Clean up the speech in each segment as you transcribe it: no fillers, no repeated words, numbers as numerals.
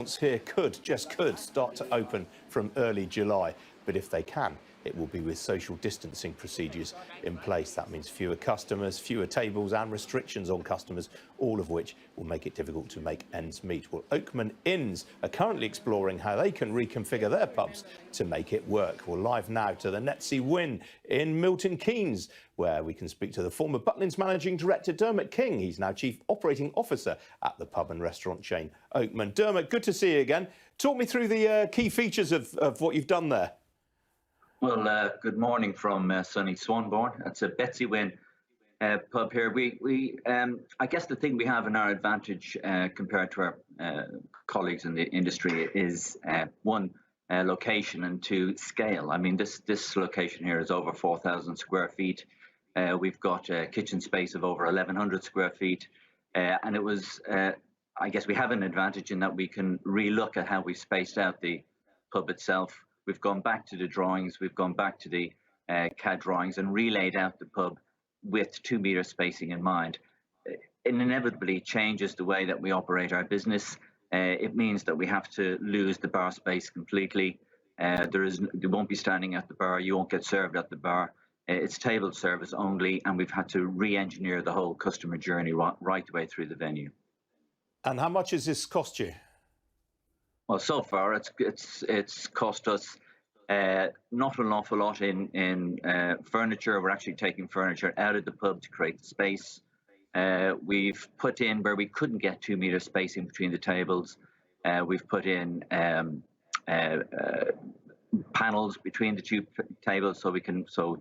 Here could, just could, start to open from early July. But if they can, it will be with social distancing procedures in place. That means fewer customers, fewer tables and restrictions on customers, all of which will make it difficult to make ends meet. Well, Oakman Inns are currently exploring how they can reconfigure their pubs to make it work. We're live now to the Netsea Win in Milton Keynes, where we can speak to the former Butlins Managing Director, Dermot King. He's now Chief Operating Officer at the pub and restaurant chain Oakman. Dermot, good to see you again. Talk me through the key features of what you've done there. Well, good morning from sunny Swanbourne. It's a Betsy Win pub here. I guess the thing we have in our advantage compared to our colleagues in the industry is one, location, and two, scale. I mean, this location here is over 4,000 square feet. We've got a kitchen space of over 1,100 square feet, and it was. I guess we have an advantage in that we can relook at how we spaced out the pub itself. We've gone back to the drawings, we've gone back to the CAD drawings and relaid out the pub with 2 metre spacing in mind. It inevitably changes the way that we operate our business. It means that we have to lose the bar space completely. There won't be standing at the bar, you won't get served at the bar. It's table service only, and we've had to re-engineer the whole customer journey right the way through the venue. And how much has this cost you? Well, so far it's cost us not an awful lot in furniture. We're actually taking furniture out of the pub to create the space. We've put in, where we couldn't get 2 metre spacing between the tables, we've put in panels between the two tables so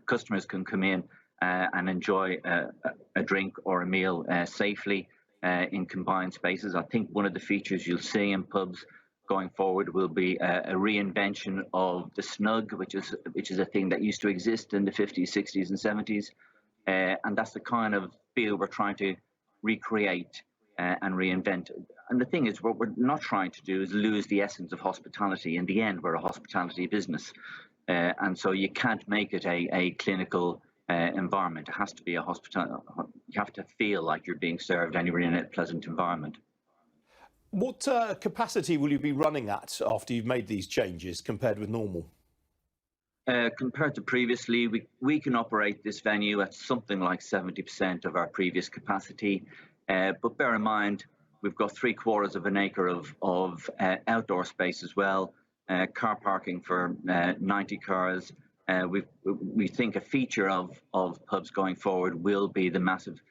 customers can come in and enjoy a drink or a meal safely. In combined spaces. I think one of the features you'll see in pubs going forward will be a reinvention of the snug, which is a thing that used to exist in the 50s, 60s and 70s. And that's the kind of feel we're trying to recreate and reinvent. And the thing is, what we're not trying to do is lose the essence of hospitality. In the end, we're a hospitality business. And so you can't make it a clinical environment. It has to be a hospital. You have to feel like you're being served and you're in a pleasant environment. What capacity will you be running at after you've made these changes compared with normal? Compared to previously, we can operate this venue at something like 70% of our previous capacity. But bear in mind, we've got 3/4 of an acre of outdoor space as well, car parking for 90 cars. We think a feature of pubs going forward will be the massive,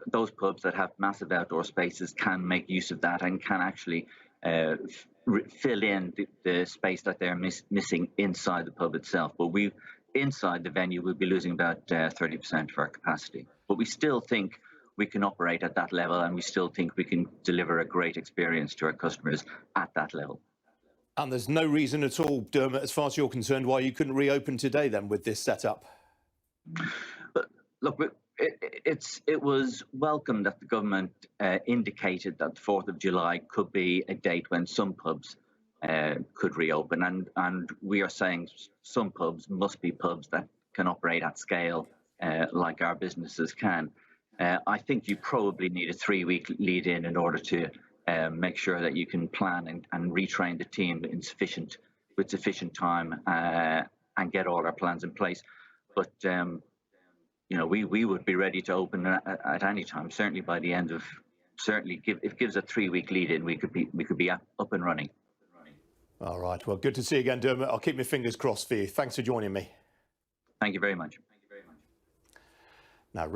those pubs that have massive outdoor spaces can make use of that and can actually fill in the space that they're missing inside the pub itself. But inside the venue, we'll be losing about 30% of our capacity. But we still think we can operate at that level, and we still think we can deliver a great experience to our customers at that level. And there's no reason at all, Dermot, as far as you're concerned, why you couldn't reopen today then with this setup? But look, it was welcome that the government indicated that the 4th of July could be a date when some pubs could reopen. And we are saying some pubs must be pubs that can operate at scale like our businesses can. I think you probably need a 3-week lead in order to make sure that you can plan and retrain the team with sufficient time and get all our plans in place. But you know, we would be ready to open at any time. Certainly by the end of if it gives a 3-week lead in, we could be up and running. All right. Well, good to see you again, Dermot. I'll keep my fingers crossed for you. Thanks for joining me. Thank you very much. Now,